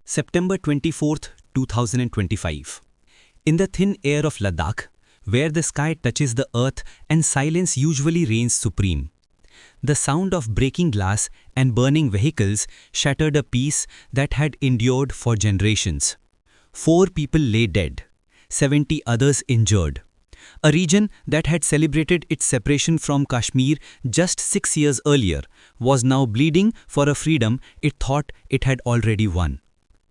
September 24th, 2025. In the thin air of Ladakh, where the sky touches the earth and silence usually reigns supreme, the sound of breaking glass and burning vehicles shattered a peace that had endured for generations. 4 people lay dead, 70 others injured. A region that had celebrated its separation from Kashmir just 6 years earlier was now bleeding for a freedom it thought it had already won.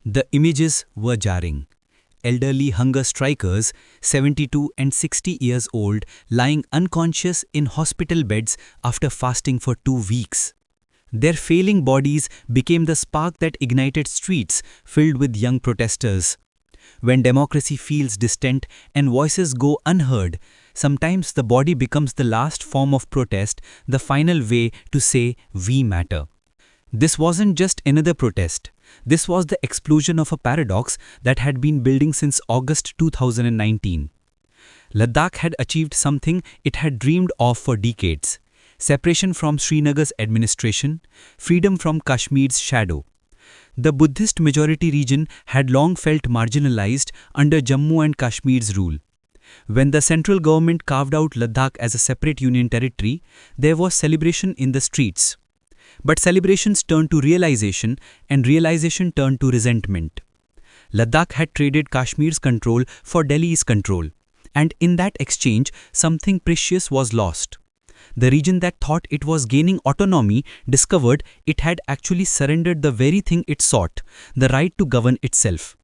The images were jarring. Elderly hunger strikers, 72 and 60 years old, lying unconscious in hospital beds after fasting for 2 weeks. Their failing bodies became the spark that ignited streets filled with young protesters. When democracy feels distant and voices go unheard, sometimes the body becomes the last form of protest, the final way to say, "We matter." This wasn't just another protest. This was the explosion of a paradox that had been building since August 2019. Ladakh had achieved something it had dreamed of for decades: separation from Srinagar's administration, freedom from Kashmir's shadow. The Buddhist majority region had long felt marginalized under Jammu and Kashmir's rule. When the central government carved out Ladakh as a separate union territory, there was celebration in the streets. But celebrations turned to realization, and realization turned to resentment. Ladakh had traded Kashmir's control for Delhi's control, and in that exchange, something precious was lost. The region that thought it was gaining autonomy discovered it had actually surrendered the very thing it sought, the right to govern itself.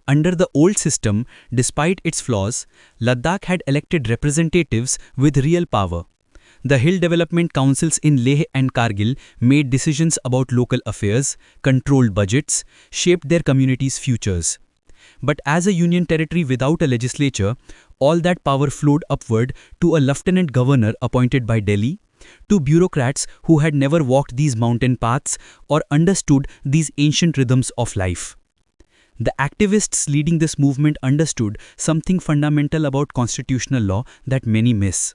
Under the old system, despite its flaws, Ladakh had elected representatives with real power. The Hill Development Councils in Leh and Kargil made decisions about local affairs, controlled budgets, shaped their communities' futures. But as a union territory without a legislature, all that power flowed upward to a lieutenant governor appointed by Delhi, to bureaucrats who had never walked these mountain paths or understood these ancient rhythms of life. The activists leading this movement understood something fundamental about constitutional law that many miss.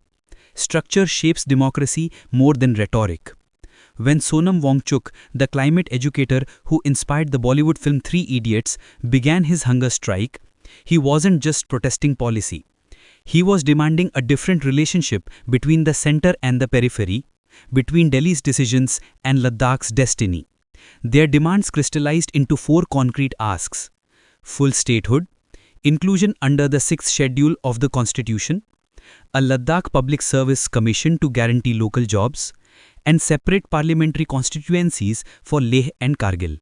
Structure shapes democracy more than rhetoric. When Sonam Wangchuk, the climate educator who inspired the Bollywood film Three Idiots, began his hunger strike, he wasn't just protesting policy. He was demanding a different relationship between the center and the periphery, between Delhi's decisions and Ladakh's destiny. Their demands crystallized into 4 concrete asks: full statehood, inclusion under the 6th schedule of the Constitution, a Ladakh Public Service Commission to guarantee local jobs, and separate parliamentary constituencies for Leh and Kargil.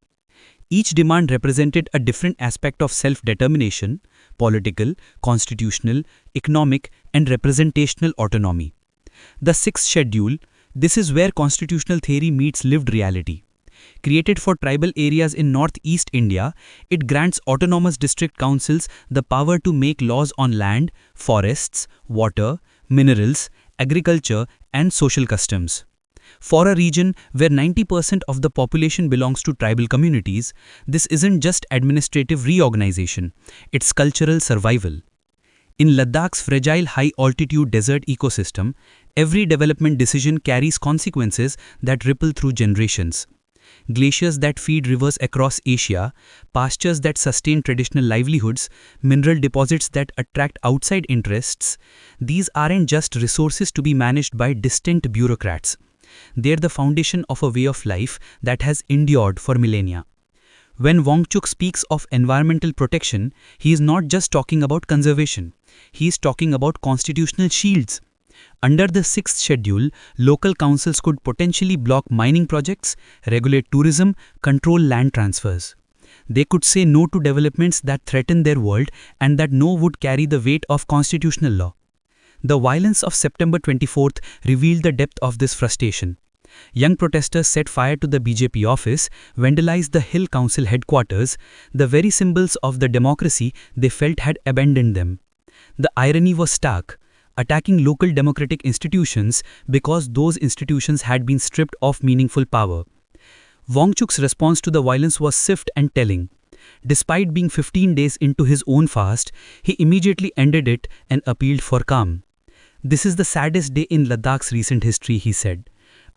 Each demand represented a different aspect of self-determination: political, constitutional, economic, and representational autonomy. The 6th schedule, this is where constitutional theory meets lived reality. Created for tribal areas in northeast India, it grants autonomous district councils the power to make laws on land, forests, water, minerals, agriculture, and social customs. For a region where 90% of the population belongs to tribal communities, this isn't just administrative reorganization, it's cultural survival. In Ladakh's fragile high-altitude desert ecosystem, every development decision carries consequences that ripple through generations. Glaciers that feed rivers across Asia, pastures that sustain traditional livelihoods, mineral deposits that attract outside interests, these aren't just resources to be managed by distant bureaucrats. They're the foundation of a way of life that has endured for millennia. When Wangchuk speaks of environmental protection, he is not just talking about conservation. He is talking about constitutional shields. Under the 6th schedule, local councils could potentially block mining projects, regulate tourism, control land transfers. They could say no to developments that threaten their world, and that no would carry the weight of constitutional law. The violence of September 24th revealed the depth of this frustration. Young protesters set fire to the BJP office, vandalized the Hill Council headquarters, the very symbols of the democracy they felt had abandoned them. The irony was stark: attacking local democratic institutions because those institutions had been stripped of meaningful power. Wangchuk's response to the violence was swift and telling. Despite being 15 days into his own fast, he immediately ended it and appealed for calm. "This is the saddest day in Ladakh's recent history," he said.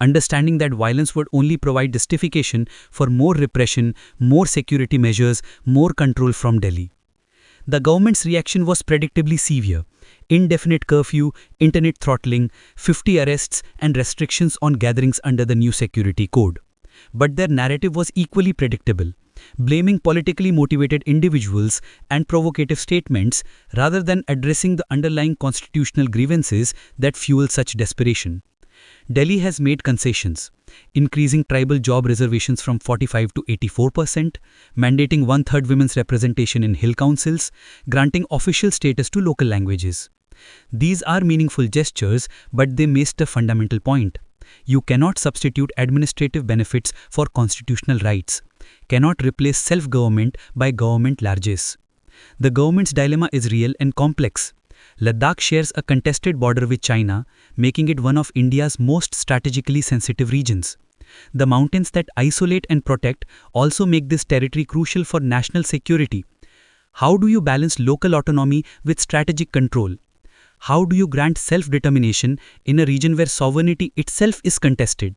understanding that violence would only provide justification for more repression, more security measures, more control from Delhi. The government's reaction was predictably severe. Indefinite curfew, internet throttling, 50 arrests, and restrictions on gatherings under the new security code. But their narrative was equally predictable, blaming politically motivated individuals and provocative statements rather than addressing the underlying constitutional grievances that fuel such desperation. Delhi has made concessions, increasing tribal job reservations from 45 to 84%, mandating one-third women's representation in hill councils, granting official status to local languages. These are meaningful gestures, but they miss the fundamental point. You cannot substitute administrative benefits for constitutional rights, cannot replace self-government by government largesse. The government's dilemma is real and complex. Ladakh shares a contested border with China, making it one of India's most strategically sensitive regions. The mountains that isolate and protect also make this territory crucial for national security. How do you balance local autonomy with strategic control? How do you grant self-determination in a region where sovereignty itself is contested?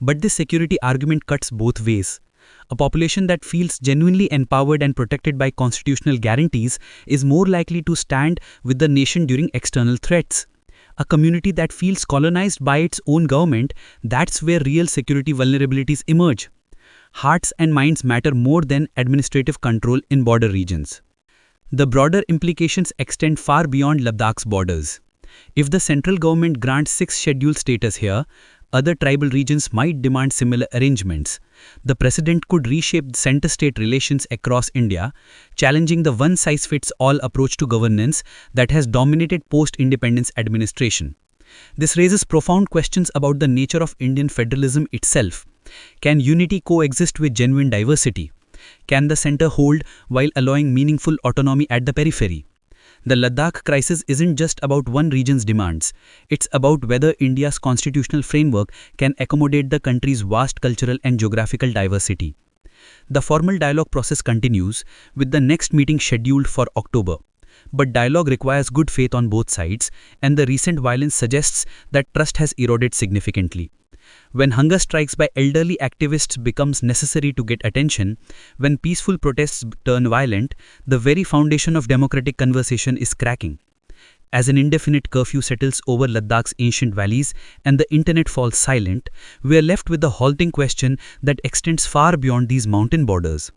But this security argument cuts both ways. A population that feels genuinely empowered and protected by constitutional guarantees is more likely to stand with the nation during external threats. A community that feels colonized by its own government, that's where real security vulnerabilities emerge. Hearts and minds matter more than administrative control in border regions. The broader implications extend far beyond Ladakh's borders. If the central government grants 6 scheduled status here, other tribal regions might demand similar arrangements. The president could reshape center-state relations across India, challenging the one-size-fits-all approach to governance that has dominated post-independence administration. This raises profound questions about the nature of Indian federalism itself. Can unity coexist with genuine diversity? Can the center hold while allowing meaningful autonomy at the periphery? The Ladakh crisis isn't just about one region's demands. It's about whether India's constitutional framework can accommodate the country's vast cultural and geographical diversity. The formal dialogue process continues, with the next meeting scheduled for October. But dialogue requires good faith on both sides, and the recent violence suggests that trust has eroded significantly. When hunger strikes by elderly activists becomes necessary to get attention, when peaceful protests turn violent, the very foundation of democratic conversation is cracking. As an indefinite curfew settles over Ladakh's ancient valleys and the internet falls silent, we are left with the halting question that extends far beyond these mountain borders.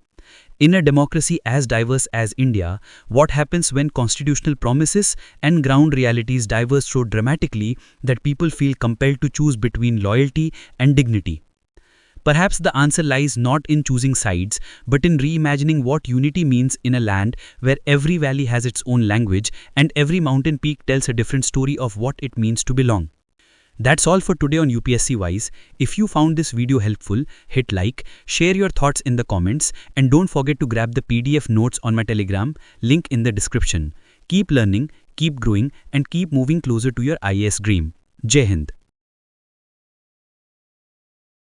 In a democracy as diverse as India, what happens when constitutional promises and ground realities diverge so dramatically that people feel compelled to choose between loyalty and dignity? Perhaps the answer lies not in choosing sides, but in reimagining what unity means in a land where every valley has its own language and every mountain peak tells a different story of what it means to belong. That's all for today on UPSCwise. If you found this video helpful, hit like, share your thoughts in the comments, and don't forget to grab the PDF notes on my Telegram, link in the description. Keep learning, keep growing, and keep moving closer to your IAS dream. Jai Hind.